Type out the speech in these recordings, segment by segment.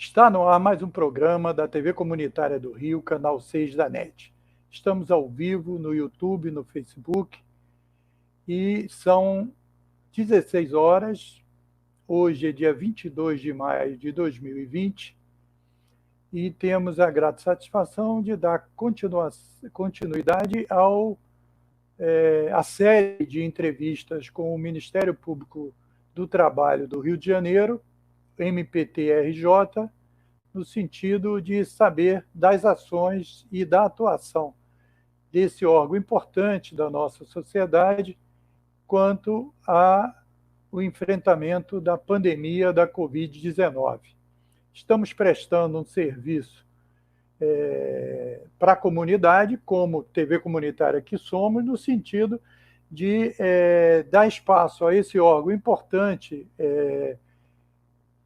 Está no ar mais um programa da TV Comunitária do Rio, canal 6 da NET. Estamos ao vivo no YouTube, no Facebook, e são 16 horas. Hoje é dia 22 de maio de 2020 e temos a grata satisfação de dar continuidade à série de entrevistas com o Ministério Público do Trabalho do Rio de Janeiro, MPT-RJ, no sentido de saber das ações e da atuação desse órgão importante da nossa sociedade quanto ao enfrentamento da pandemia da Covid-19. Estamos prestando um serviço para a comunidade, como TV comunitária que somos, no sentido de dar espaço a esse órgão importante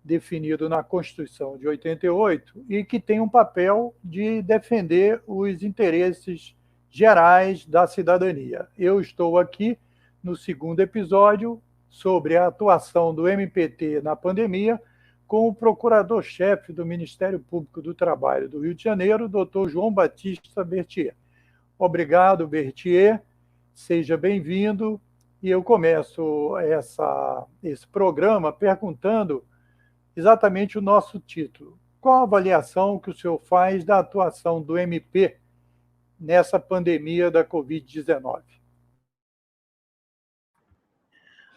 definido na Constituição de 88 e que tem um papel de defender os interesses gerais da cidadania. Eu estou aqui no segundo episódio sobre a atuação do MPT na pandemia com o procurador-chefe do Ministério Público do Trabalho do Rio de Janeiro, Dr. João Batista Bertier. Obrigado, Bertier. Seja bem-vindo. E eu começo esse programa perguntando exatamente o nosso título. Qual a avaliação que o senhor faz da atuação do MP nessa pandemia da Covid-19?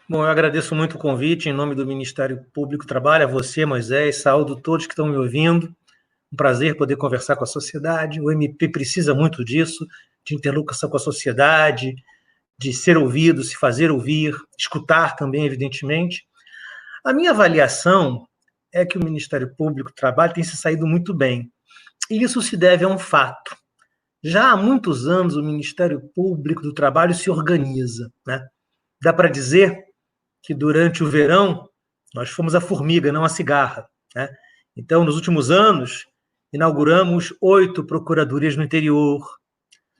Bom, eu agradeço muito o convite em nome do Ministério Público do Trabalho, a você, Moisés, saúdo todos que estão me ouvindo. Um prazer poder conversar com a sociedade. O MP precisa muito disso, de interlocução com a sociedade, de ser ouvido, se fazer ouvir, escutar também, evidentemente. A minha avaliação é que o Ministério Público do Trabalho tem se saído muito bem. E isso se deve a um fato. Já há muitos anos o Ministério Público do Trabalho se organiza, né? Dá para dizer que durante o verão nós fomos a formiga, não a cigarra, né? Então, nos últimos anos, inauguramos 8 procuradorias no interior,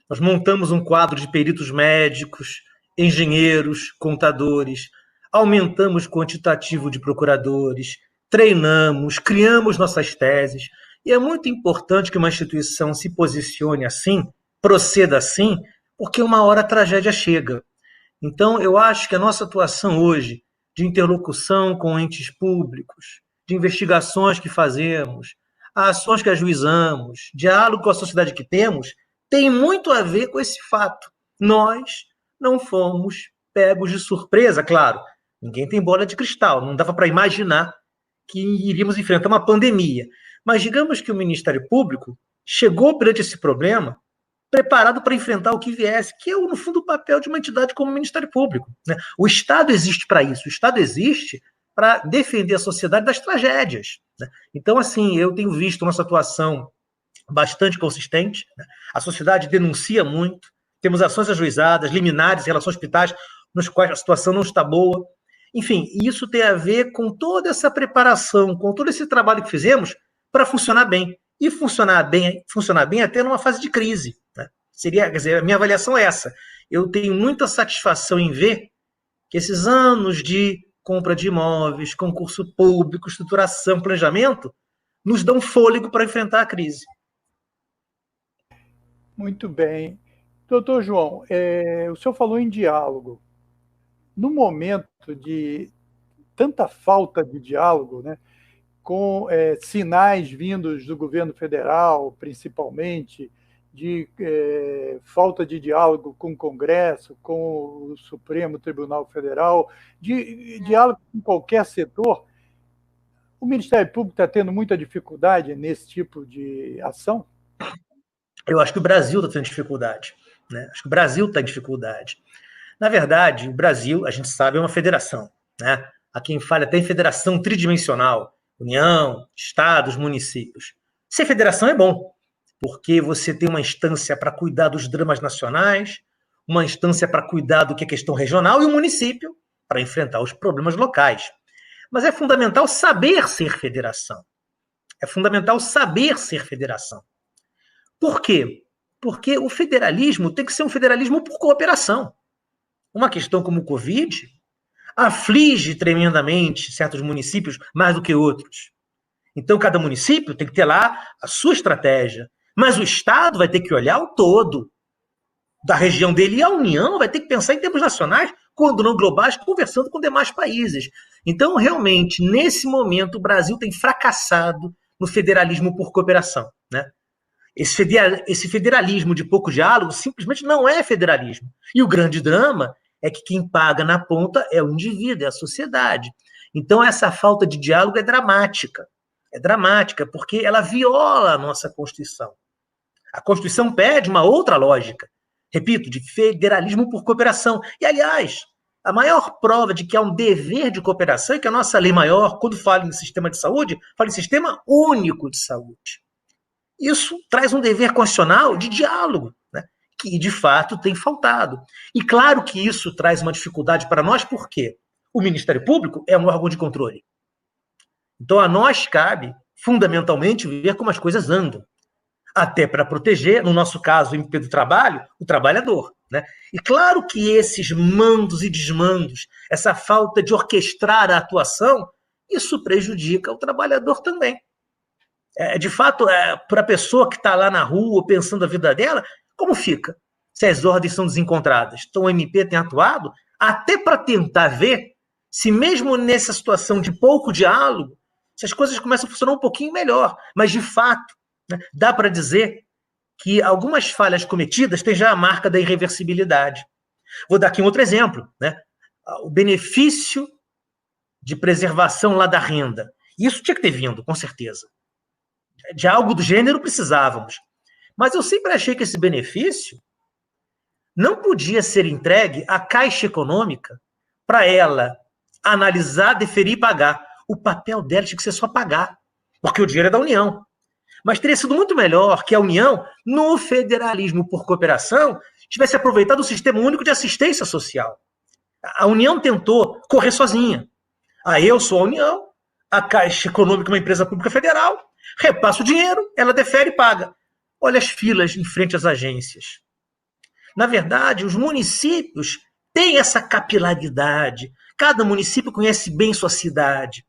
nós montamos um quadro de peritos médicos, engenheiros, contadores, aumentamos o quantitativo de procuradores, treinamos, criamos nossas teses, e é muito importante que uma instituição se posicione assim, proceda assim, porque uma hora a tragédia chega. Então, eu acho que a nossa atuação hoje, de interlocução com entes públicos, de investigações que fazemos, ações que ajuizamos, diálogo com a sociedade que temos, tem muito a ver com esse fato. Nós não fomos pegos de surpresa, claro. Ninguém tem bola de cristal, não dava para imaginar que iríamos enfrentar uma pandemia. Mas digamos que o Ministério Público chegou perante esse problema preparado para enfrentar o que viesse, que é, no fundo, o papel de uma entidade como o Ministério Público, né? O Estado existe para isso, o Estado existe para defender a sociedade das tragédias, né? Então, assim, eu tenho visto nossa atuação bastante consistente, né? A sociedade denuncia muito, temos ações ajuizadas, liminares em relação a hospitais nos quais a situação não está boa. Enfim, isso tem a ver com toda essa preparação, com todo esse trabalho que fizemos para funcionar bem. E funcionar bem até numa fase de crise, né? Quer dizer, a minha avaliação é essa. Eu tenho muita satisfação em ver que esses anos de compra de imóveis, concurso público, estruturação, planejamento, nos dão fôlego para enfrentar a crise. Muito bem. Doutor João, o senhor falou em diálogo. No momento de tanta falta de diálogo, né, com sinais vindos do governo federal, principalmente, de falta de diálogo com o Congresso, com o Supremo Tribunal Federal, de diálogo com qualquer setor, o Ministério Público está tendo muita dificuldade nesse tipo de ação? Eu acho que o Brasil está tendo dificuldade, né? Acho que o Brasil está em dificuldade. Na verdade, o Brasil, a gente sabe, é uma federação, né? Há quem fale até em federação tridimensional, União, estados, municípios. Ser federação é bom, porque você tem uma instância para cuidar dos dramas nacionais, uma instância para cuidar do que é questão regional e um município para enfrentar os problemas locais. Mas é fundamental saber ser federação. É fundamental saber ser federação. Por quê? Porque o federalismo tem que ser um federalismo por cooperação. Uma questão como o Covid aflige tremendamente certos municípios mais do que outros. Então, cada município tem que ter lá a sua estratégia. Mas o Estado vai ter que olhar o todo da região dele, e a União vai ter que pensar em termos nacionais, quando não globais, conversando com demais países. Então, realmente, nesse momento, o Brasil tem fracassado no federalismo por cooperação, né? Esse federalismo de pouco diálogo simplesmente não é federalismo. E o grande drama é que quem paga na ponta é o indivíduo, é a sociedade. Então, essa falta de diálogo é dramática. É dramática porque ela viola a nossa Constituição. A Constituição pede uma outra lógica, repito, de federalismo por cooperação. E, aliás, a maior prova de que há um dever de cooperação é que a nossa lei maior, quando fala em sistema de saúde, fala em sistema único de saúde. Isso traz um dever constitucional de diálogo, né, que de fato tem faltado. E claro que isso traz uma dificuldade para nós, porque o Ministério Público é um órgão de controle. Então a nós cabe, fundamentalmente, ver como as coisas andam. Até para proteger, no nosso caso, o MP do Trabalho, o trabalhador, né? E claro que esses mandos e desmandos, essa falta de orquestrar a atuação, isso prejudica o trabalhador também. De fato, para a pessoa que está lá na rua pensando a vida dela, como fica se as ordens são desencontradas? Então o MP tem atuado até para tentar ver se mesmo nessa situação de pouco diálogo, se as coisas começam a funcionar um pouquinho melhor. Mas, de fato, né, dá para dizer que algumas falhas cometidas têm já a marca da irreversibilidade. Vou dar aqui um outro exemplo, né? O benefício de preservação lá da renda. Isso tinha que ter vindo, com certeza. De algo do gênero precisávamos. Mas eu sempre achei que esse benefício não podia ser entregue à Caixa Econômica para ela analisar, deferir e pagar. O papel dela tinha que ser só pagar, porque o dinheiro é da União. Mas teria sido muito melhor que a União, no federalismo por cooperação, tivesse aproveitado o Sistema Único de Assistência Social. A União tentou correr sozinha. Eu sou a União, a Caixa Econômica é uma empresa pública federal, repassa o dinheiro, ela defere e paga. Olha as filas em frente às agências. Na verdade, os municípios têm essa capilaridade. Cada município conhece bem sua cidade.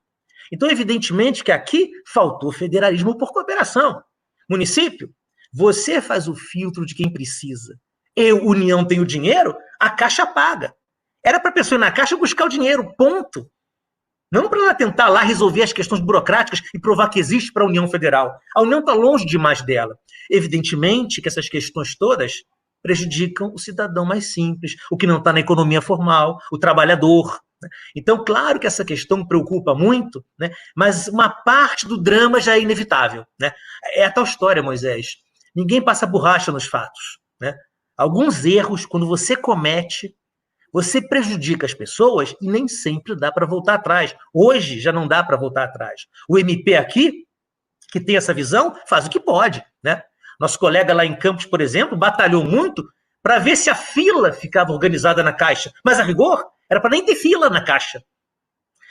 Então, evidentemente que aqui faltou federalismo por cooperação. Município, você faz o filtro de quem precisa. União tem o dinheiro, a Caixa paga. Era para a pessoa ir na Caixa buscar o dinheiro, ponto. Não para ela tentar lá resolver as questões burocráticas e provar que existe para a União Federal. A União está longe demais dela. Evidentemente que essas questões todas prejudicam o cidadão mais simples, o que não está na economia formal, o trabalhador. Então, claro que essa questão preocupa muito, né? Mas uma parte do drama já é inevitável, né? É a tal história, Moisés. Ninguém passa borracha nos fatos, né? Alguns erros, quando você comete, você prejudica as pessoas e nem sempre dá para voltar atrás. Hoje já não dá para voltar atrás. O MP aqui, que tem essa visão, faz o que pode, né? Nosso colega lá em Campos, por exemplo, batalhou muito para ver se a fila ficava organizada na Caixa. Mas, a rigor, era para nem ter fila na Caixa.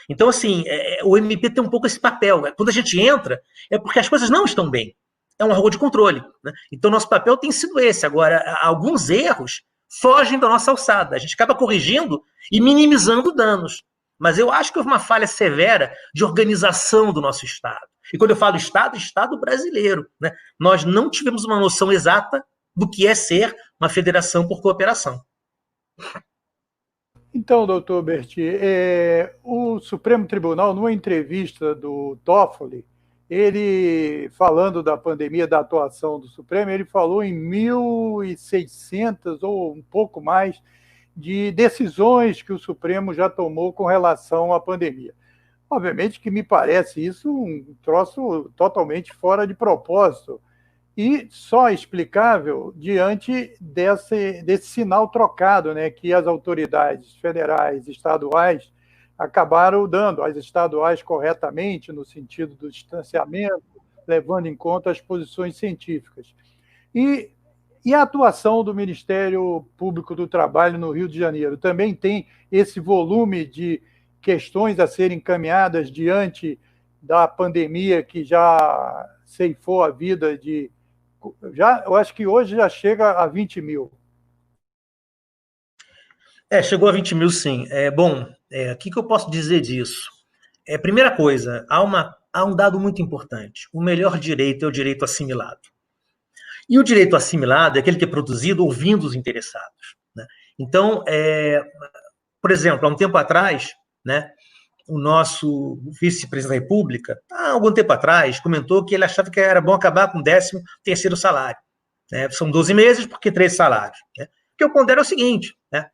Então, assim, o MP tem um pouco esse papel. Quando a gente entra, é porque as coisas não estão bem. É um órgão de controle, né? Então, nosso papel tem sido esse. Agora, alguns erros fogem da nossa alçada. A gente acaba corrigindo e minimizando danos. Mas eu acho que houve uma falha severa de organização do nosso Estado. E quando eu falo Estado, Estado brasileiro, né? Nós não tivemos uma noção exata do que é ser uma federação por cooperação. Então, doutor Berti, o Supremo Tribunal, numa entrevista do Toffoli, ele, falando da pandemia, da atuação do Supremo, ele falou em 1.600 ou um pouco mais de decisões que o Supremo já tomou com relação à pandemia. Obviamente que me parece isso um troço totalmente fora de propósito e só explicável diante desse sinal trocado, né, que as autoridades federais e estaduais acabaram dando, as estaduais corretamente, no sentido do distanciamento, levando em conta as posições científicas. E a atuação do Ministério Público do Trabalho no Rio de Janeiro também tem esse volume de questões a serem encaminhadas diante da pandemia que já ceifou a vida de... eu acho que hoje já chega a 20 mil. Chegou a 20 mil, sim. Bom, o que eu posso dizer disso? Primeira coisa, há uma há um dado muito importante. O melhor direito é o direito assimilado. E o direito assimilado é aquele que é produzido ouvindo os interessados, né? Então, por exemplo, há um tempo atrás, né, o nosso vice-presidente da República, há algum tempo atrás, comentou que ele achava que era bom acabar com o 13º salário, né? São 12 meses, porque 13 salários, né? O que eu pondero é o seguinte, né?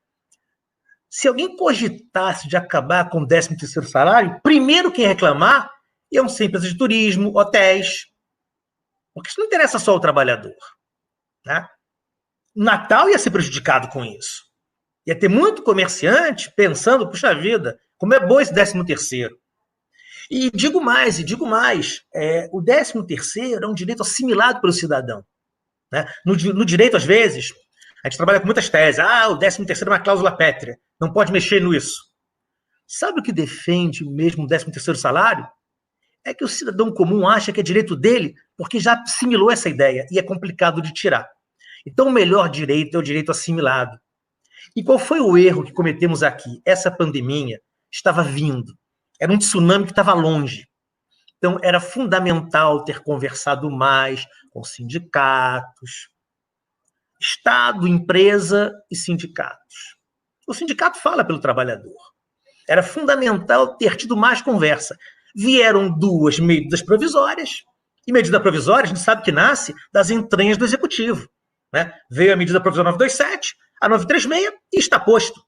Se alguém cogitasse de acabar com o 13º salário, primeiro quem reclamar iam ser empresas de turismo, hotéis, porque isso não interessa só ao trabalhador, né? O Natal ia ser prejudicado com isso. Ia ter muito comerciante pensando, puxa vida, como é bom esse 13º. E digo mais, o 13º é um direito assimilado pelo cidadão, né? No direito, às vezes, a gente trabalha com muitas teses. O 13º é uma cláusula pétrea, não pode mexer nisso. Sabe o que defende mesmo o 13º salário? É que o cidadão comum acha que é direito dele porque já assimilou essa ideia e é complicado de tirar. Então, o melhor direito é o direito assimilado. E qual foi o erro que cometemos aqui? Essa pandemia estava vindo. Era um tsunami que estava longe. Então, era fundamental ter conversado mais com sindicatos, Estado, empresa e sindicatos. O sindicato fala pelo trabalhador. Era fundamental ter tido mais conversa. Vieram 2 medidas provisórias, e medida provisória, a gente sabe que nasce das entranhas do Executivo, né? Veio a medida provisória 927, a 936, e está posto.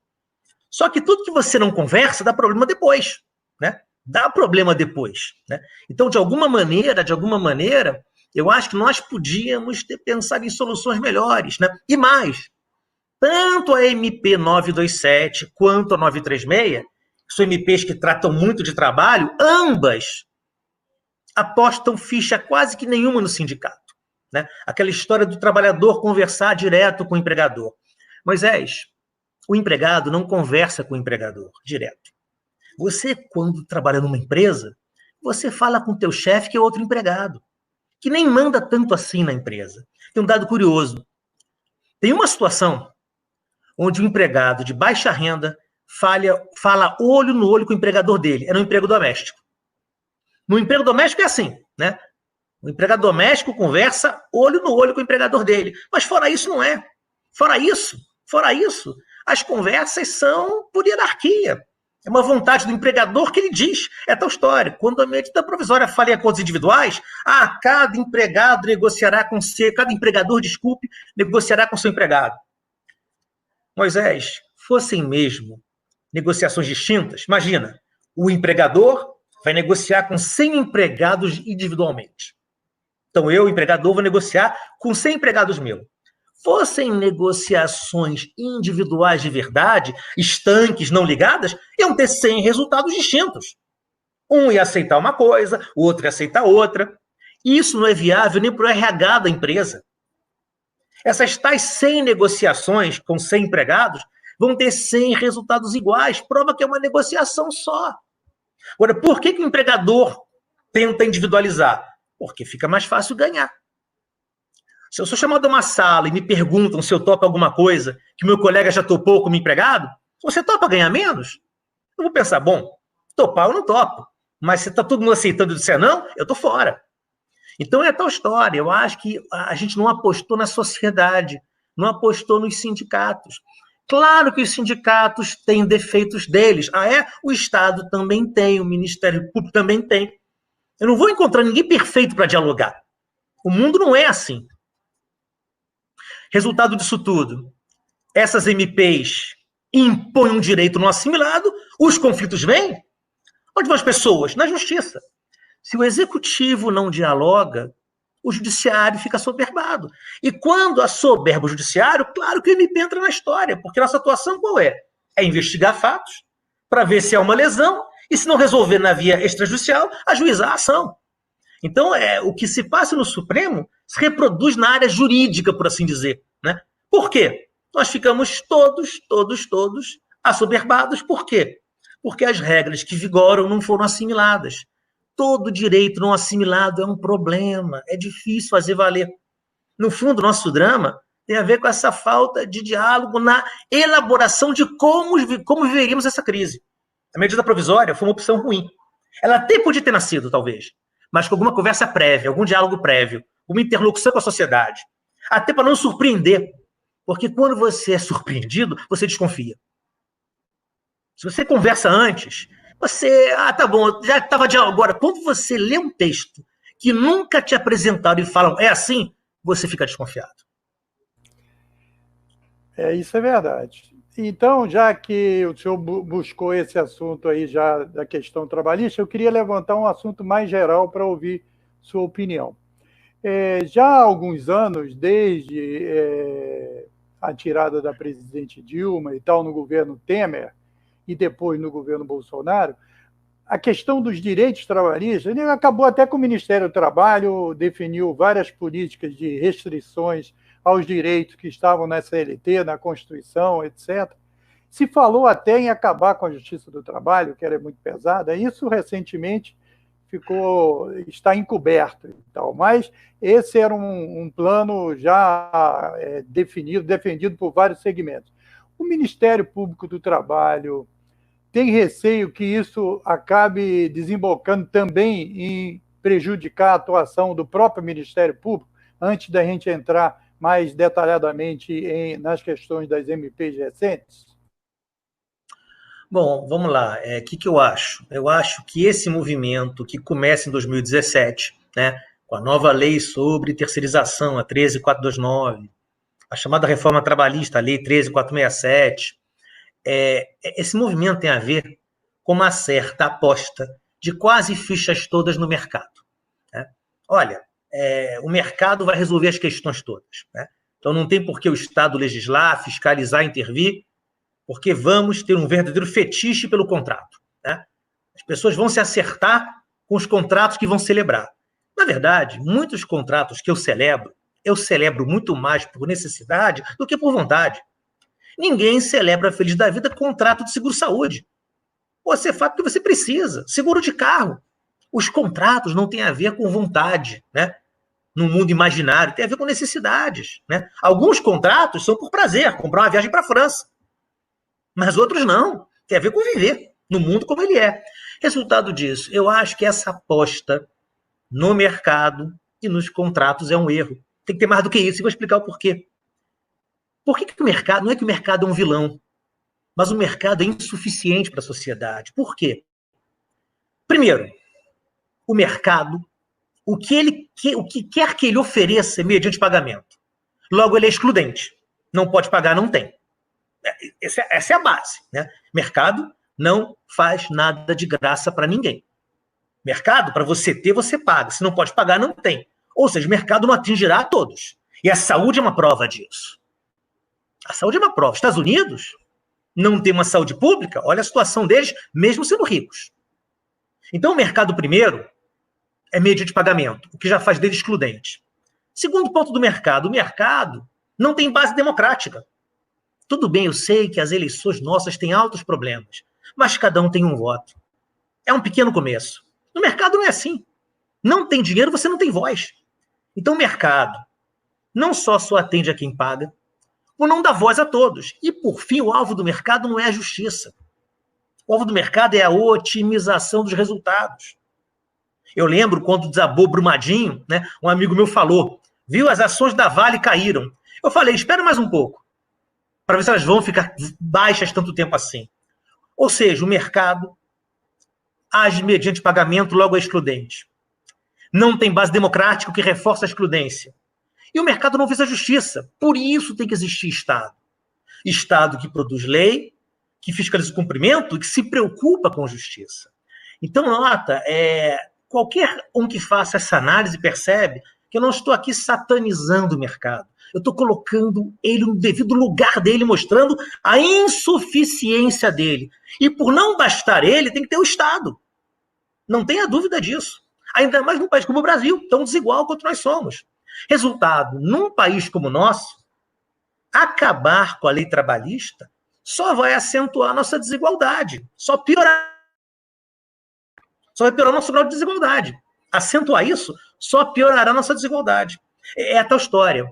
Só que tudo que você não conversa dá problema depois, né? Dá problema depois, né? Então, de alguma maneira, eu acho que nós podíamos ter pensado em soluções melhores, né? E mais, tanto a MP 927 quanto a 936, que são MPs que tratam muito de trabalho, ambas apostam ficha quase que nenhuma no sindicato, né? Aquela história do trabalhador conversar direto com o empregador. Moisés, o empregado não conversa com o empregador direto. Você, quando trabalha numa empresa, você fala com o teu chefe, que é outro empregado, que nem manda tanto assim na empresa. Tem um dado curioso. Tem uma situação onde o empregado de baixa renda fala olho no olho com o empregador dele. É no emprego doméstico. No emprego doméstico é assim, né? O empregado doméstico conversa olho no olho com o empregador dele. Mas fora isso, não é. Fora isso, as conversas são por hierarquia. É uma vontade do empregador que ele diz. É tal história. Quando a medida provisória fala em acordos individuais, cada empregador, negociará com seu empregado. Moisés, fossem mesmo negociações distintas, imagina, o empregador vai negociar com 100 empregados individualmente. Então, eu, empregador, vou negociar com 100 empregados meus. Fossem negociações individuais de verdade, estanques, não ligadas, iam ter 100 resultados distintos. Um ia aceitar uma coisa, o outro ia aceitar outra. Isso não é viável nem para o RH da empresa. Essas tais 100 negociações com 100 empregados vão ter 100 resultados iguais. Prova que é uma negociação só. Agora, por que o empregador tenta individualizar? Porque fica mais fácil ganhar. Se eu sou chamado a uma sala e me perguntam se eu topo alguma coisa que meu colega já topou como empregado, você topa ganhar menos? Eu vou pensar, bom, topar eu não topo, mas se está todo mundo aceitando e disser não, eu estou fora. Então é tal história. Eu acho que a gente não apostou na sociedade, não apostou nos sindicatos. Claro que os sindicatos têm defeitos deles. O Estado também tem, o Ministério Público também tem. Eu não vou encontrar ninguém perfeito para dialogar. O mundo não é assim. Resultado disso tudo, essas MPs impõem um direito não assimilado, os conflitos vêm. Onde vão as pessoas? Na justiça. Se o executivo não dialoga, o judiciário fica assoberbado. E quando assoberba o judiciário, claro que o MP entra na história, porque nossa atuação qual é? É investigar fatos, para ver se há uma lesão, e se não resolver na via extrajudicial, ajuizar a ação. Então, o que se passa no Supremo se reproduz na área jurídica, por assim dizer, né? Por quê? Nós ficamos todos assoberbados. Por quê? Porque as regras que vigoram não foram assimiladas. Todo direito não assimilado é um problema, é difícil fazer valer. No fundo, nosso drama tem a ver com essa falta de diálogo na elaboração de como viveríamos essa crise. A medida provisória foi uma opção ruim. Ela até podia ter nascido, talvez, mas com alguma conversa prévia, algum diálogo prévio, uma interlocução com a sociedade. Até para não surpreender, porque quando você é surpreendido, você desconfia. Se você conversa antes, você... tá bom, já estava diálogo. Agora, quando você lê um texto que nunca te apresentaram e falam, é assim, você fica desconfiado. Isso é verdade. Então, já que o senhor buscou esse assunto aí já da questão trabalhista, eu queria levantar um assunto mais geral para ouvir sua opinião. Já há alguns anos, desde a tirada da presidente Dilma e tal no governo Temer, e depois no governo Bolsonaro, a questão dos direitos trabalhistas, ele acabou até com o Ministério do Trabalho, definiu várias políticas de restrições aos direitos que estavam na CLT, na Constituição, etc. Se falou até em acabar com a Justiça do Trabalho, que era muito pesada. Isso recentemente está encoberto e tal, mas esse era um plano já defendido por vários segmentos. O Ministério Público do Trabalho tem receio que isso acabe desembocando também em prejudicar a atuação do próprio Ministério Público, antes da gente entrar mais detalhadamente nas questões das MPs recentes? Bom, vamos lá. O que eu acho? Eu acho que esse movimento que começa em 2017, né, com a nova lei sobre terceirização, a 13.429, a chamada reforma trabalhista, a lei 13.467, esse movimento tem a ver com uma certa aposta de quase fichas todas no mercado. Né? Olha, o mercado vai resolver as questões todas. Né? Então não tem por que o Estado legislar, fiscalizar, intervir, porque vamos ter um verdadeiro fetiche pelo contrato. Né? As pessoas vão se acertar com os contratos que vão celebrar. Na verdade, muitos contratos que eu celebro muito mais por necessidade do que por vontade. Ninguém celebra feliz da vida contrato de seguro-saúde. Você faz porque você precisa. Seguro de carro. Os contratos não têm a ver com vontade, né? No mundo imaginário, tem a ver com necessidades. Né? Alguns contratos são por prazer, comprar uma viagem para a França. Mas outros não. Tem a ver com viver no mundo como ele é. Resultado disso, eu acho que essa aposta no mercado e nos contratos é um erro. Tem que ter mais do que isso, e vou explicar o porquê. Por que o mercado, não é que o mercado é um vilão, mas o mercado é insuficiente para a sociedade. Por quê? Primeiro, o mercado, o que quer que ele ofereça mediante pagamento. Logo, ele é excludente. Não pode pagar, não tem. Essa é a base. Né? Mercado não faz nada de graça para ninguém. Mercado, para você ter, você paga. Se não pode pagar, não tem. Ou seja, o mercado não atingirá a todos. E a saúde é uma prova disso. A saúde é uma prova. Estados Unidos não tem uma saúde pública, olha a situação deles, mesmo sendo ricos. Então, o mercado, primeiro, é mediante pagamento, o que já faz dele excludente. Segundo ponto do mercado, o mercado não tem base democrática. Tudo bem, eu sei que as eleições nossas têm altos problemas, mas cada um tem um voto. É um pequeno começo. No mercado não é assim. Não tem dinheiro, você não tem voz. Então, o mercado não só atende a quem paga, por não dar voz a todos. E, por fim, o alvo do mercado não é a justiça. O alvo do mercado é a otimização dos resultados. Eu lembro quando desabou Brumadinho, né, um amigo meu falou, viu, as ações da Vale caíram. Eu falei, espera mais um pouco, para ver se elas vão ficar baixas tanto tempo assim. Ou seja, o mercado age mediante pagamento, logo é excludente. Não tem base democrática, o que reforça a excludência. E o mercado não fez a justiça. Por isso tem que existir Estado. Estado que produz lei, que fiscaliza o cumprimento e que se preocupa com justiça. Então, nota, qualquer um que faça essa análise percebe que eu não estou aqui satanizando o mercado. Eu estou colocando ele no devido lugar dele, mostrando a insuficiência dele. E por não bastar ele, tem que ter o Estado. Não tenha dúvida disso. Ainda mais num país como o Brasil, tão desigual quanto nós somos. Resultado, num país como o nosso, acabar com a lei trabalhista só vai acentuar a nossa desigualdade, só vai piorar o nosso grau de desigualdade. Acentuar isso só piorará a nossa desigualdade. É a tal história.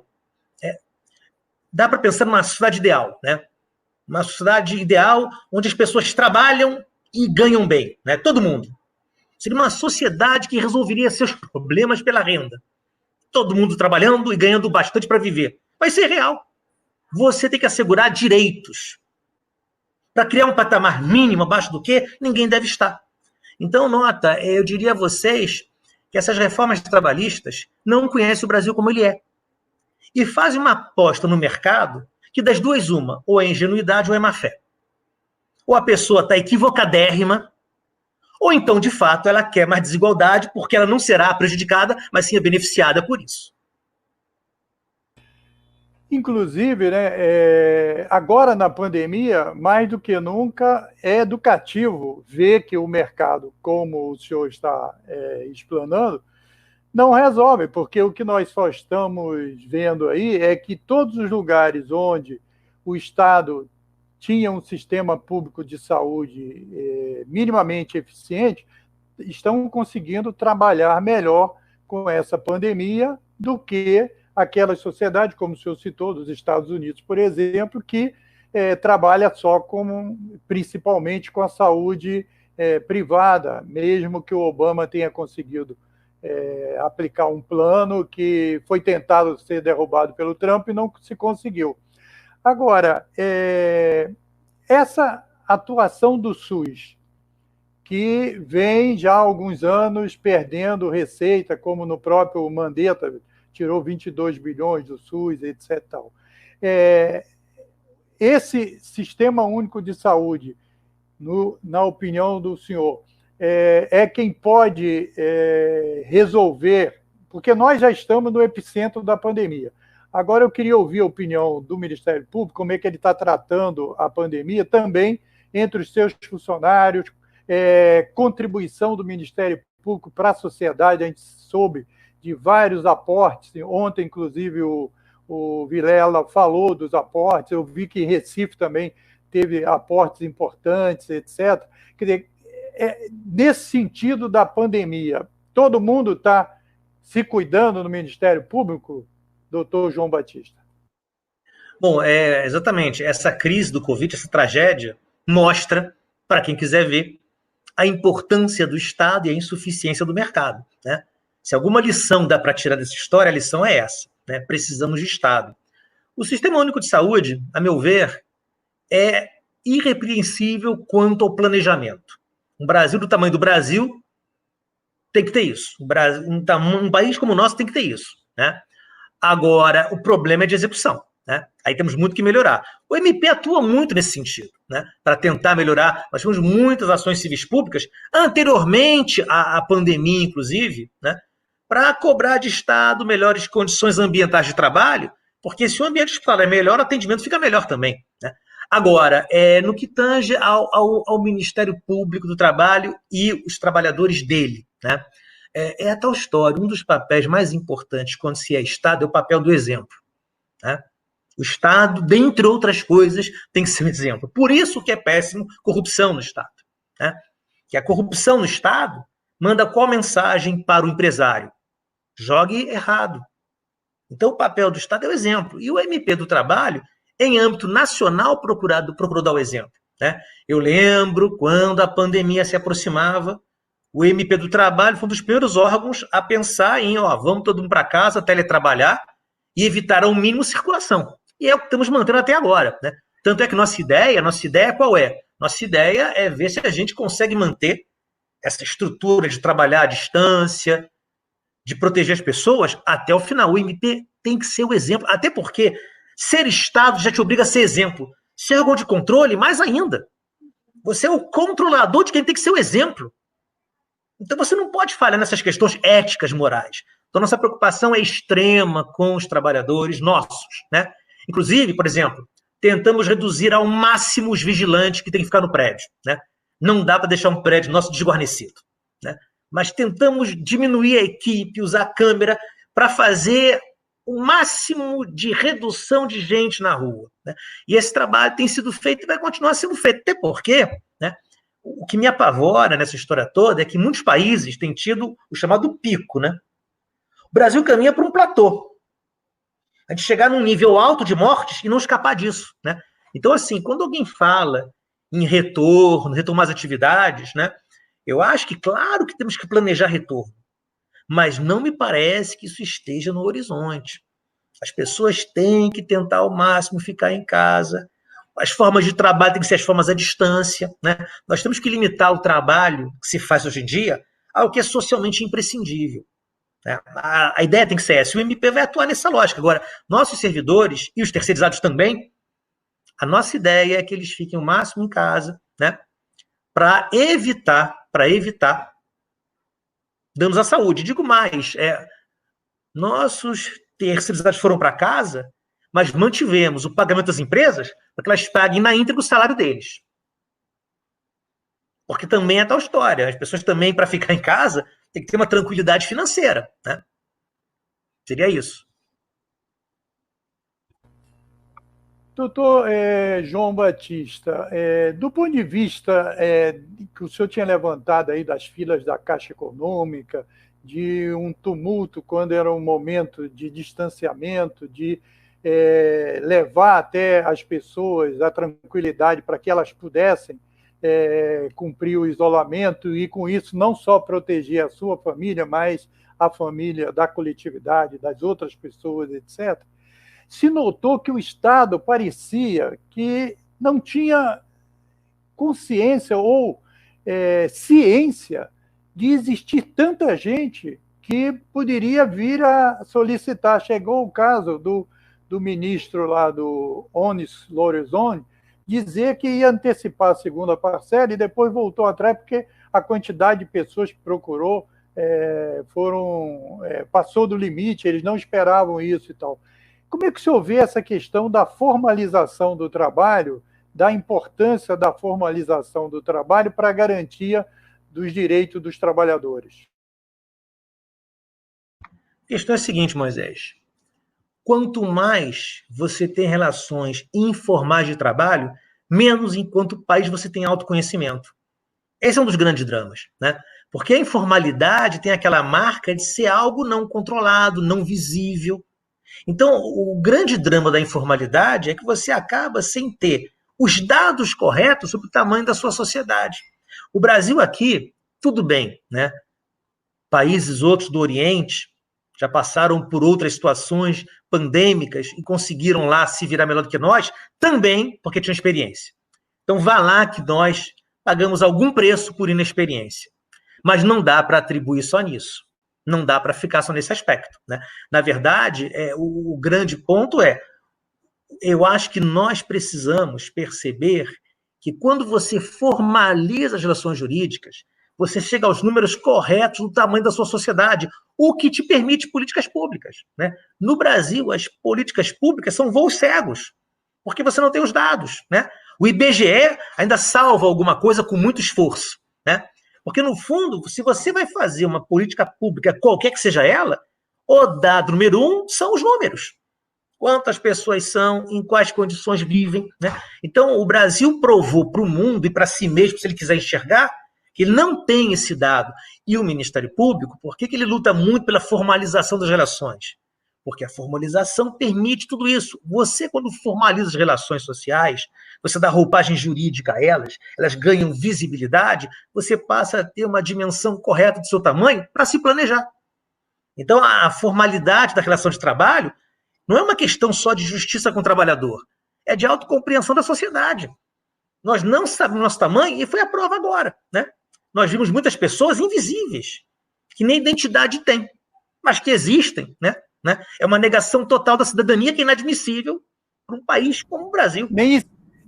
Dá para pensar numa sociedade ideal, né? Uma sociedade ideal onde as pessoas trabalham e ganham bem, né? Todo mundo. Seria uma sociedade que resolveria seus problemas pela renda. Todo mundo trabalhando e ganhando bastante para viver. Vai ser real. Você tem que assegurar direitos. Para criar um patamar mínimo abaixo do que ninguém deve estar. Então, nota, eu diria a vocês que essas reformas trabalhistas não conhecem o Brasil como ele é. E fazem uma aposta no mercado que das duas uma, ou é ingenuidade ou é má fé. Ou a pessoa está equivocadérrima, ou então, de fato, ela quer mais desigualdade porque ela não será prejudicada, mas sim beneficiada por isso. Inclusive, né, agora na pandemia, mais do que nunca, é educativo ver que o mercado, como o senhor está explanando, não resolve, porque o que nós só estamos vendo aí é que todos os lugares onde o Estado tinha um sistema público de saúde minimamente eficiente, estão conseguindo trabalhar melhor com essa pandemia do que aquelas sociedades, como o senhor citou, dos Estados Unidos, por exemplo, que trabalha só principalmente com a saúde privada, mesmo que o Obama tenha conseguido aplicar um plano que foi tentado ser derrubado pelo Trump e não se conseguiu. Agora, essa atuação do SUS, que vem já há alguns anos perdendo receita, como no próprio Mandetta, tirou 22 bilhões do SUS, etc. Esse Sistema Único de Saúde, na opinião do senhor, é quem pode resolver, porque nós já estamos no epicentro da pandemia. Agora eu queria ouvir a opinião do Ministério Público, como é que ele está tratando a pandemia, também entre os seus funcionários, contribuição do Ministério Público para a sociedade. A gente soube de vários aportes, ontem, inclusive, o Vilela falou dos aportes, eu vi que em Recife também teve aportes importantes, etc. Quer dizer, nesse sentido da pandemia, todo mundo está se cuidando no Ministério Público, doutor João Batista? Bom, exatamente. Essa crise do Covid, essa tragédia, mostra, para quem quiser ver, a importância do Estado e a insuficiência do mercado, né? Se alguma lição dá para tirar dessa história, a lição é essa, né? Precisamos de Estado. O Sistema Único de Saúde, a meu ver, é irrepreensível quanto ao planejamento. Um Brasil do tamanho do Brasil tem que ter isso. Um país como o nosso tem que ter isso, né? Agora, o problema é de execução, né? Aí temos muito que melhorar. O MP atua muito nesse sentido, né? Para tentar melhorar. Nós temos muitas ações civis públicas, anteriormente à pandemia, inclusive, né? Para cobrar de Estado melhores condições ambientais de trabalho, porque se o ambiente de trabalho é melhor, o atendimento fica melhor também, né? Agora, no que tange ao Ministério Público do Trabalho e os trabalhadores dele, né? É a tal história, um dos papéis mais importantes quando se é Estado é o papel do exemplo, né? O Estado, dentre outras coisas, tem que ser um exemplo. Por isso que é péssimo corrupção no Estado, né? Que a corrupção no Estado manda qual mensagem para o empresário? Jogue errado. Então, o papel do Estado é o exemplo. E o MP do Trabalho, em âmbito nacional, procurou dar o exemplo, né? Eu lembro quando a pandemia se aproximava, o MP do Trabalho foi um dos primeiros órgãos a pensar em, vamos todo mundo para casa, teletrabalhar e evitar ao mínimo circulação. E é o que estamos mantendo até agora, né? Tanto é que nossa ideia qual é? Nossa ideia é ver se a gente consegue manter essa estrutura de trabalhar à distância, de proteger as pessoas até o final. O MP tem que ser o exemplo, até porque ser Estado já te obriga a ser exemplo. Ser órgão de controle, mais ainda. Você é o controlador de quem tem que ser o exemplo. Então você não pode falhar nessas questões éticas, morais. Então nossa preocupação é extrema com os trabalhadores nossos, né? Inclusive, por exemplo, tentamos reduzir ao máximo os vigilantes que tem que ficar no prédio, né? Não dá para deixar um prédio nosso desguarnecido, né? Mas tentamos diminuir a equipe, usar a câmera para fazer o máximo de redução de gente na rua, né? E esse trabalho tem sido feito e vai continuar sendo feito, até porque, né, o que me apavora nessa história toda é que muitos países têm tido o chamado pico, né? O Brasil caminha para um platô. A gente chegar num nível alto de mortes e não escapar disso, né? Então, assim, quando alguém fala em retorno, retomar as atividades, né? Eu acho que, claro que temos que planejar retorno, mas não me parece que isso esteja no horizonte. As pessoas têm que tentar ao máximo ficar em casa. As formas de trabalho têm que ser as formas à distância, né? Nós temos que limitar o trabalho que se faz hoje em dia ao que é socialmente imprescindível, né? A ideia tem que ser essa. O MP vai atuar nessa lógica. Agora, nossos servidores e os terceirizados também, a nossa ideia é que eles fiquem o máximo em casa, né? Para evitar danos à saúde. Digo mais, nossos terceirizados foram para casa, mas mantivemos o pagamento das empresas para que elas paguem na íntegra o salário deles. Porque também é tal história. As pessoas também, para ficar em casa, tem que ter uma tranquilidade financeira, né? Seria isso. Doutor João Batista, do ponto de vista que o senhor tinha levantado aí das filas da Caixa Econômica, de um tumulto quando era um momento de distanciamento, de levar até as pessoas a tranquilidade para que elas pudessem cumprir o isolamento e, com isso, não só proteger a sua família, mas a família da coletividade, das outras pessoas, etc., se notou que o Estado parecia que não tinha consciência ou ciência de existir tanta gente que poderia vir a solicitar. Chegou o caso do ministro lá do Onyx Lorenzoni dizer que ia antecipar a segunda parcela e depois voltou atrás porque a quantidade de pessoas que procurou passou do limite, eles não esperavam isso e tal. Como é que o senhor vê essa questão da formalização do trabalho, da importância da formalização do trabalho para a garantia dos direitos dos trabalhadores? A questão é a seguinte, Moisés. Quanto mais você tem relações informais de trabalho, menos enquanto país você tem autoconhecimento. Esse é um dos grandes dramas, né? Porque a informalidade tem aquela marca de ser algo não controlado, não visível. Então, o grande drama da informalidade é que você acaba sem ter os dados corretos sobre o tamanho da sua sociedade. O Brasil aqui, tudo bem, né? Países outros do Oriente já passaram por outras situações pandêmicas e conseguiram lá se virar melhor do que nós, também porque tinham experiência. Então, vá lá que nós pagamos algum preço por inexperiência. Mas não dá para atribuir só nisso. Não dá para ficar só nesse aspecto, né? Na verdade, o grande ponto eu acho que nós precisamos perceber que quando você formaliza as relações jurídicas, você chega aos números corretos do tamanho da sua sociedade, o que te permite políticas públicas, né? No Brasil, as políticas públicas são voos cegos, porque você não tem os dados, né? O IBGE ainda salva alguma coisa com muito esforço, né? Porque, no fundo, se você vai fazer uma política pública, qualquer que seja ela, o dado número 1 são os números. Quantas pessoas são, em quais condições vivem, né? Então, o Brasil provou para o mundo e para si mesmo, se ele quiser enxergar, que ele não tem esse dado. E o Ministério Público, por que ele luta muito pela formalização das relações? Porque a formalização permite tudo isso. Você, quando formaliza as relações sociais, você dá roupagem jurídica a elas ganham visibilidade, você passa a ter uma dimensão correta do seu tamanho para se planejar. Então, a formalidade da relação de trabalho não é uma questão só de justiça com o trabalhador, é de autocompreensão da sociedade. Nós não sabemos o nosso tamanho e foi a prova agora, né? Nós vimos muitas pessoas invisíveis, que nem identidade têm, mas que existem, né? É uma negação total da cidadania que é inadmissível para um país como o Brasil.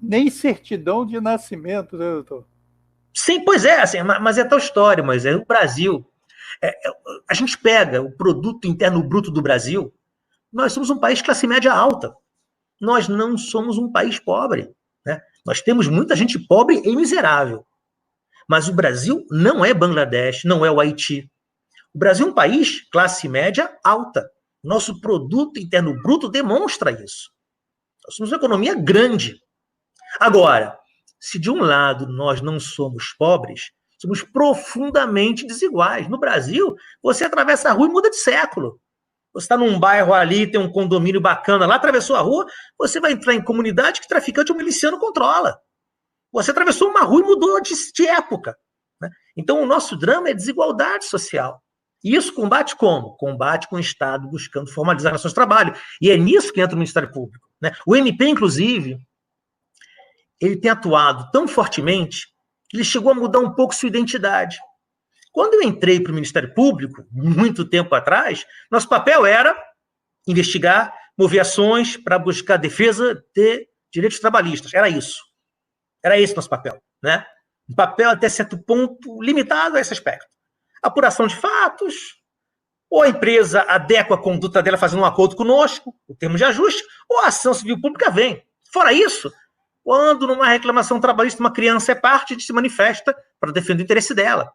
Nem certidão de nascimento, né, doutor? Sim, pois é, assim, mas é tal história, mas o Brasil, a gente pega o produto interno bruto do Brasil, nós somos um país de classe média alta, nós não somos um país pobre, né? Nós temos muita gente pobre e miserável, mas o Brasil não é Bangladesh, não é o Haiti. O Brasil é um país classe média alta. Nosso produto interno bruto demonstra isso. Nós somos uma economia grande. Agora, se de um lado nós não somos pobres, somos profundamente desiguais. No Brasil, você atravessa a rua e muda de século. Você está num bairro ali, tem um condomínio bacana lá, atravessou a rua, você vai entrar em comunidade que traficante ou miliciano controla. Você atravessou uma rua e mudou de época, né? Então, o nosso drama é desigualdade social. E isso combate como? Combate com o Estado buscando formalizar relações de trabalho. E é nisso que entra o Ministério Público, né? O MP, inclusive, ele tem atuado tão fortemente que ele chegou a mudar um pouco sua identidade. Quando eu entrei para o Ministério Público, muito tempo atrás, nosso papel era investigar, mover ações para buscar a defesa de direitos trabalhistas. Era isso. Era esse nosso papel, né? Um papel até certo ponto limitado a esse aspecto. Apuração de fatos, ou a empresa adequa a conduta dela fazendo um acordo conosco, o termo de ajuste, ou a ação civil pública vem. Fora isso, quando numa reclamação trabalhista uma criança é parte, se manifesta para defender o interesse dela.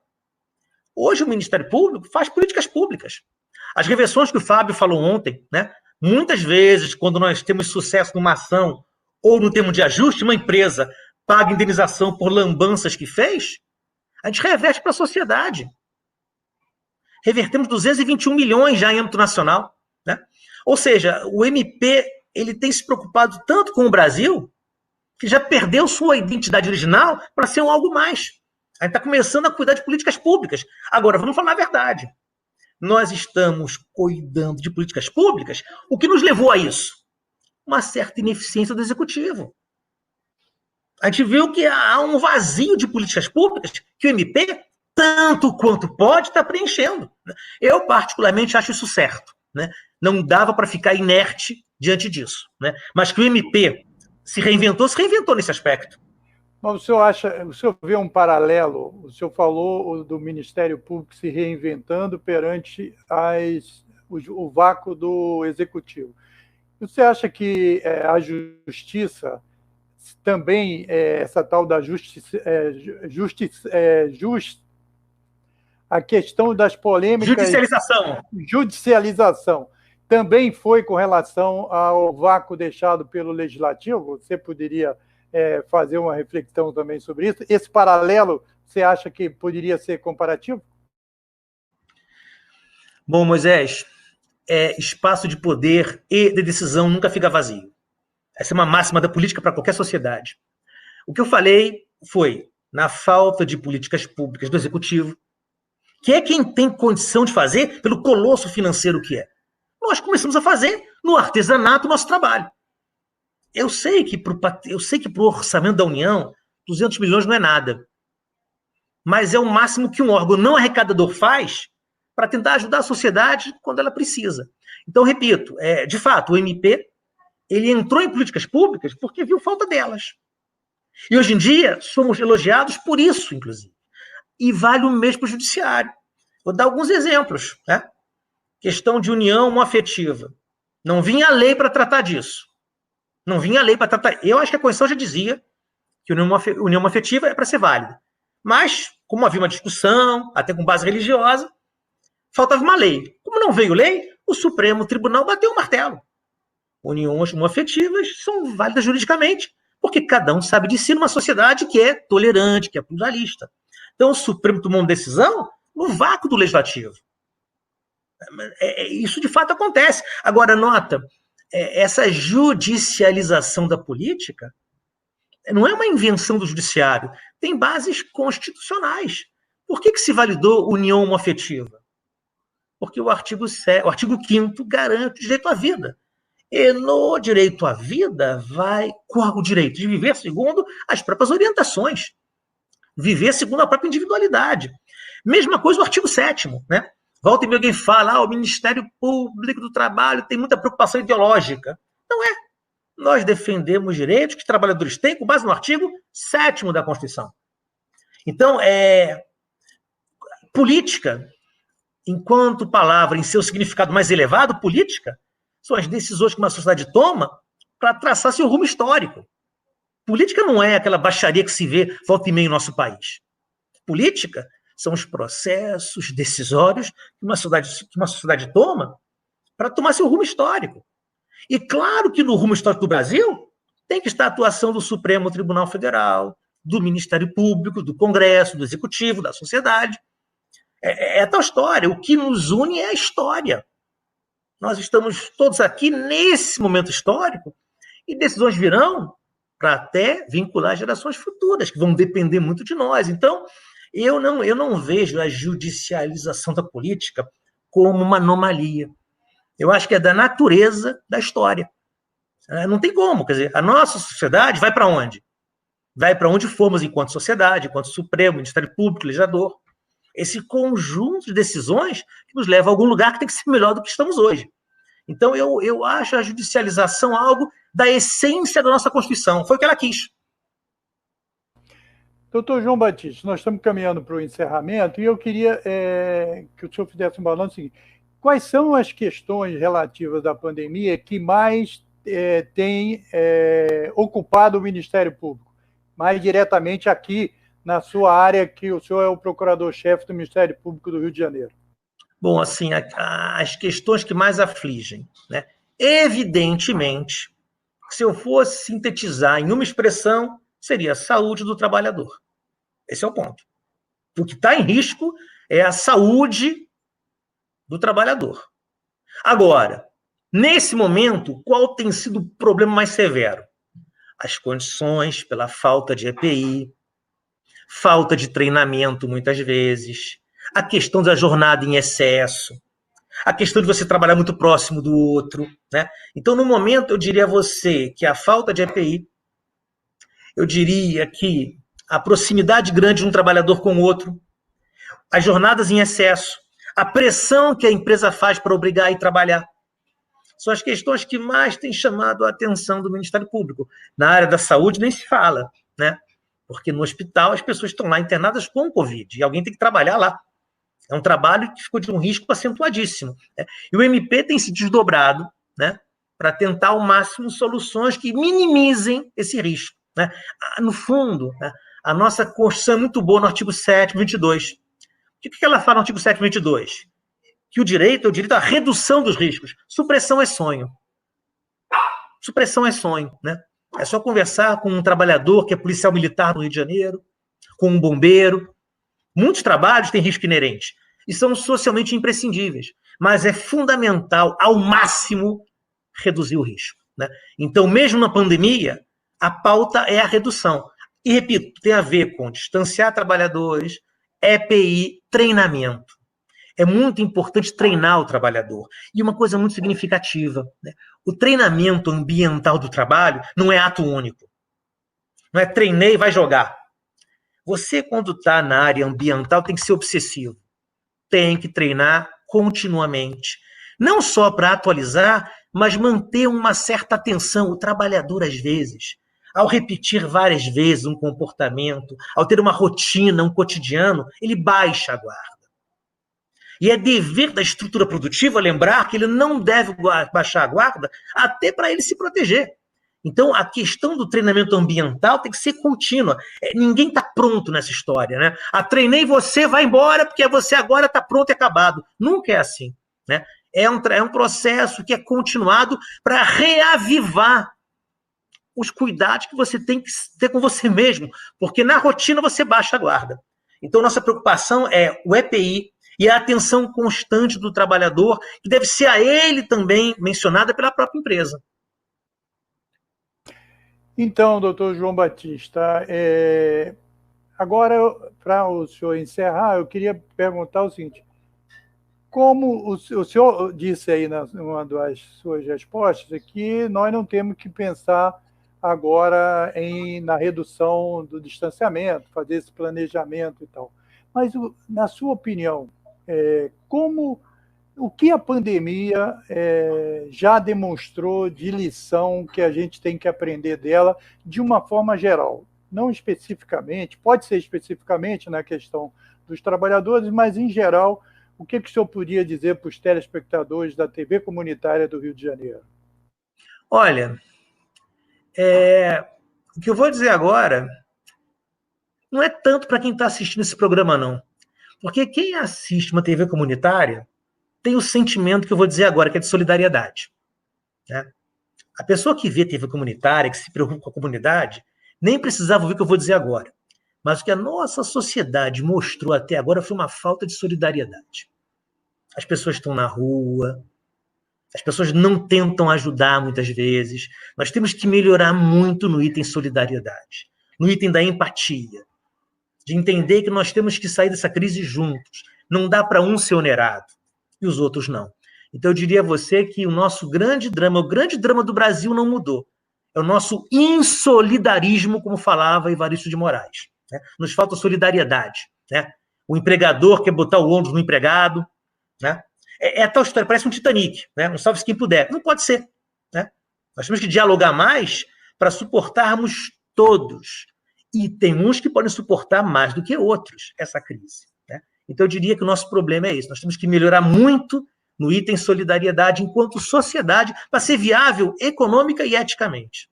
Hoje o Ministério Público faz políticas públicas. As reversões que o Fábio falou ontem, né? Muitas vezes, quando nós temos sucesso numa ação ou no termo de ajuste, uma empresa paga indenização por lambanças que fez, a gente reverte para a sociedade. Revertemos 221 milhões já em âmbito nacional, né? Ou seja, o MP ele tem se preocupado tanto com o Brasil que já perdeu sua identidade original para ser um algo mais. A gente está começando a cuidar de políticas públicas. Agora, vamos falar a verdade. Nós estamos cuidando de políticas públicas, o que nos levou a isso? Uma certa ineficiência do Executivo. A gente viu que há um vazio de políticas públicas que o MP, tanto quanto pode, está preenchendo. Eu, particularmente, acho isso certo, né? Não dava para ficar inerte diante disso, né? Mas que o MP se reinventou nesse aspecto. Mas o senhor vê um paralelo? O senhor falou do Ministério Público se reinventando perante o vácuo do Executivo. Você acha que a Justiça também, essa tal da a questão das polêmicas... Judicialização. Também foi com relação ao vácuo deixado pelo Legislativo? Você poderia fazer uma reflexão também sobre isso? Esse paralelo, você acha que poderia ser comparativo? Bom, Moisés, espaço de poder e de decisão nunca fica vazio. Essa é uma máxima da política para qualquer sociedade. O que eu falei foi na falta de políticas públicas do Executivo, que é quem tem condição de fazer pelo colosso financeiro que é. Nós começamos a fazer no artesanato o nosso trabalho. Eu sei que para o orçamento da União, 200 milhões não é nada. Mas é o máximo que um órgão não arrecadador faz para tentar ajudar a sociedade quando ela precisa. Então, repito, de fato, o MP ele entrou em políticas públicas porque viu falta delas. E hoje em dia somos elogiados por isso, inclusive. E vale o mesmo para o judiciário. Vou dar alguns exemplos, né? Questão de união afetiva. Não vinha a lei para tratar disso. Não vinha a lei para tratar. Eu acho que a Constituição já dizia que união afetiva é para ser válida. Mas, como havia uma discussão, até com base religiosa, faltava uma lei. Como não veio lei, o Supremo Tribunal bateu o martelo. Uniões homoafetivas são válidas juridicamente, porque cada um sabe de si numa sociedade que é tolerante, que é pluralista. Então, o Supremo tomou uma decisão no vácuo do Legislativo. Isso, de fato, acontece. Agora, nota, essa judicialização da política não é uma invenção do judiciário, tem bases constitucionais. Por que se validou união homoafetiva? Porque o artigo 5º garante o direito à vida. E no direito à vida vai o direito de viver segundo as próprias orientações. Viver segundo a própria individualidade. Mesma coisa o artigo 7º, né? Volta e meia alguém fala, o Ministério Público do Trabalho tem muita preocupação ideológica. Não é. Nós defendemos direitos que os trabalhadores têm com base no artigo 7º da Constituição. Então, política, enquanto palavra em seu significado mais elevado, política, são as decisões que uma sociedade toma para traçar seu rumo histórico. Política não é aquela baixaria que se vê volta e meia em nosso país. Política são os processos decisórios que uma sociedade toma para tomar seu rumo histórico. E claro que no rumo histórico do Brasil tem que estar a atuação do Supremo Tribunal Federal, do Ministério Público, do Congresso, do Executivo, da sociedade. É tal história. O que nos une é a história. Nós estamos todos aqui nesse momento histórico e decisões virão para até vincular gerações futuras, que vão depender muito de nós. Então, Eu não vejo a judicialização da política como uma anomalia. Eu acho que é da natureza da história. Não tem como, quer dizer, a nossa sociedade vai para onde? Vai para onde formos enquanto sociedade, enquanto Supremo, Ministério Público, legislador. Esse conjunto de decisões que nos leva a algum lugar que tem que ser melhor do que estamos hoje. Então, eu acho a judicialização algo da essência da nossa Constituição. Foi o que ela quis. Doutor João Batista, nós estamos caminhando para o encerramento e eu queria que o senhor fizesse um balanço seguinte. Quais são as questões relativas à pandemia que mais têm ocupado o Ministério Público? Mais diretamente aqui na sua área, que o senhor é o procurador-chefe do Ministério Público do Rio de Janeiro. Bom, assim, as questões que mais afligem, né? Evidentemente, se eu fosse sintetizar em uma expressão, seria a saúde do trabalhador. Esse é o ponto. O que está em risco é a saúde do trabalhador. Agora, nesse momento, qual tem sido o problema mais severo? As condições pela falta de EPI, falta de treinamento, muitas vezes, a questão da jornada em excesso, a questão de você trabalhar muito próximo do outro, né? Então, no momento, eu diria a você que a falta de EPI, eu diria que a proximidade grande de um trabalhador com o outro, as jornadas em excesso, a pressão que a empresa faz para obrigar a ir trabalhar, são as questões que mais têm chamado a atenção do Ministério Público. Na área da saúde nem se fala, né? Porque no hospital as pessoas estão lá internadas com Covid e alguém tem que trabalhar lá. É um trabalho que ficou de um risco acentuadíssimo, né? E o MP tem se desdobrado, né, para tentar ao máximo soluções que minimizem esse risco, né? No fundo, né, a nossa Constituição é muito boa no artigo 7º, 22. O que ela fala no artigo 7º, 22? Que o direito é o direito à redução dos riscos. Supressão é sonho. Supressão é sonho, né? É só conversar com um trabalhador que é policial militar no Rio de Janeiro, com um bombeiro. Muitos trabalhos têm risco inerente e são socialmente imprescindíveis, mas é fundamental, ao máximo, reduzir o risco, né? Então, mesmo na pandemia, a pauta é a redução. E, repito, tem a ver com distanciar trabalhadores, EPI, treinamento. É muito importante treinar o trabalhador. E uma coisa muito significativa, né? O treinamento ambiental do trabalho não é ato único. Não é treinei e vai jogar. Você, quando está na área ambiental, tem que ser obsessivo. Tem que treinar continuamente. Não só para atualizar, mas manter uma certa atenção. O trabalhador, às vezes, ao repetir várias vezes um comportamento, ao ter uma rotina, um cotidiano, ele baixa a guarda. E é dever da estrutura produtiva lembrar que ele não deve baixar a guarda até para ele se proteger. Então, a questão do treinamento ambiental tem que ser contínua. Ninguém está pronto nessa história, né? Treinei você, vai embora, porque você agora está pronto e acabado. Nunca é assim, né? É um processo que é continuado para reavivar os cuidados que você tem que ter com você mesmo, porque na rotina você baixa a guarda. Então, nossa preocupação é o EPI e a atenção constante do trabalhador, que deve ser a ele também mencionada pela própria empresa. Então, doutor João Batista, agora, para o senhor encerrar, eu queria perguntar o seguinte: como o senhor disse aí numa das suas respostas, que nós não temos que pensar agora na redução do distanciamento, fazer esse planejamento e tal. Mas, na sua opinião, o que a pandemia já demonstrou de lição que a gente tem que aprender dela de uma forma geral? Não especificamente, pode ser especificamente na questão dos trabalhadores, mas em geral, o que o senhor podia dizer para os telespectadores da TV comunitária do Rio de Janeiro? Olha, o que eu vou dizer agora não é tanto para quem está assistindo esse programa, não. Porque quem assiste uma TV comunitária tem o sentimento que eu vou dizer agora, que é de solidariedade, né? A pessoa que vê TV comunitária, que se preocupa com a comunidade, nem precisava ouvir o que eu vou dizer agora. Mas o que a nossa sociedade mostrou até agora foi uma falta de solidariedade. As pessoas estão na rua, as pessoas não tentam ajudar muitas vezes. Nós temos que melhorar muito no item solidariedade, no item da empatia. de entender que nós temos que sair dessa crise juntos. Não dá para um ser onerado e os outros não. Então, eu diria a você que o nosso grande drama, o grande drama do Brasil não mudou. É o nosso insolidarismo, como falava Evaristo de Moraes. Né? Nos falta solidariedade. Né? O empregador quer botar o ônus no empregado. Né? É a tal história, parece um Titanic. Né? Um salve-se quem puder. Não pode ser. Né? Nós temos que dialogar mais para suportarmos todos. E tem uns que podem suportar mais do que outros essa crise. Né? Então, eu diria que o nosso problema é esse. Nós temos que melhorar muito no item solidariedade enquanto sociedade para ser viável econômica e eticamente.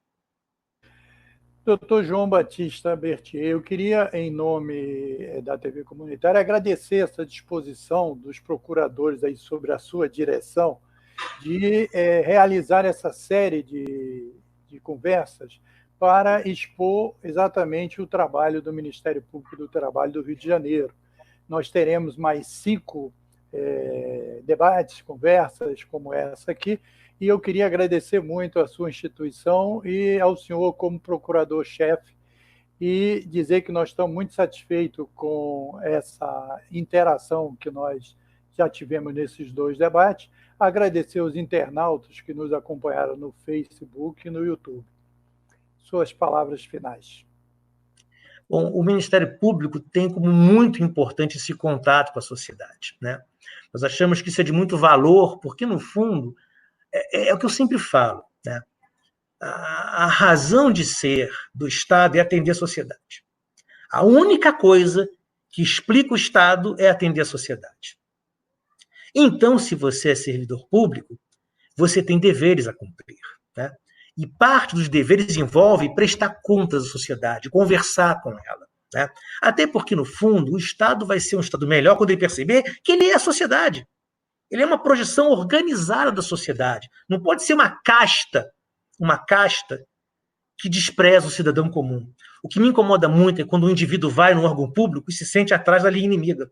Doutor João Batista Berthier, eu queria, em nome da TV Comunitária, agradecer essa disposição dos procuradores aí sobre a sua direção de realizar essa série de conversas para expor exatamente o trabalho do Ministério Público do Trabalho do Rio de Janeiro. Nós teremos mais 5 debates, conversas como essa aqui, e eu queria agradecer muito à sua instituição e ao senhor como procurador-chefe e dizer que nós estamos muito satisfeitos com essa interação que nós já tivemos nesses 2 debates. Agradecer aos internautas que nos acompanharam no Facebook e no YouTube. Suas palavras finais. Bom, o Ministério Público tem como muito importante esse contato com a sociedade. Né? Nós achamos que isso é de muito valor, porque, no fundo, é o que eu sempre falo. Né? A razão de ser do Estado é atender a sociedade. A única coisa que explica o Estado é atender a sociedade. Então, se você é servidor público, você tem deveres a cumprir. Né? E parte dos deveres envolve prestar contas à sociedade, conversar com ela. Né? Até porque, no fundo, o Estado vai ser um Estado melhor quando ele perceber que ele é a sociedade. Ele é uma projeção organizada da sociedade. Não pode ser uma casta que despreza o cidadão comum. O que me incomoda muito é quando o indivíduo vai no órgão público e se sente atrás da linha inimiga.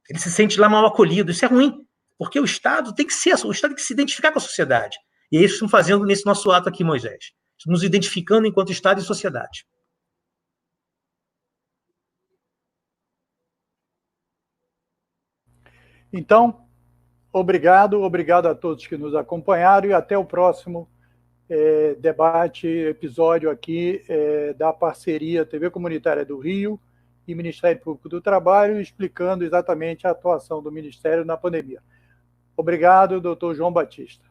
Ele se sente lá mal acolhido. Isso é ruim, porque o Estado tem que se identificar com a sociedade. E é isso que estamos fazendo nesse nosso ato aqui, Moisés. Estamos nos identificando enquanto Estado e sociedade. Então, obrigado a todos que nos acompanharam e até o próximo debate, episódio aqui da parceria TV Comunitária do Rio e Ministério Público do Trabalho, explicando exatamente a atuação do Ministério na pandemia. Obrigado, doutor João Batista.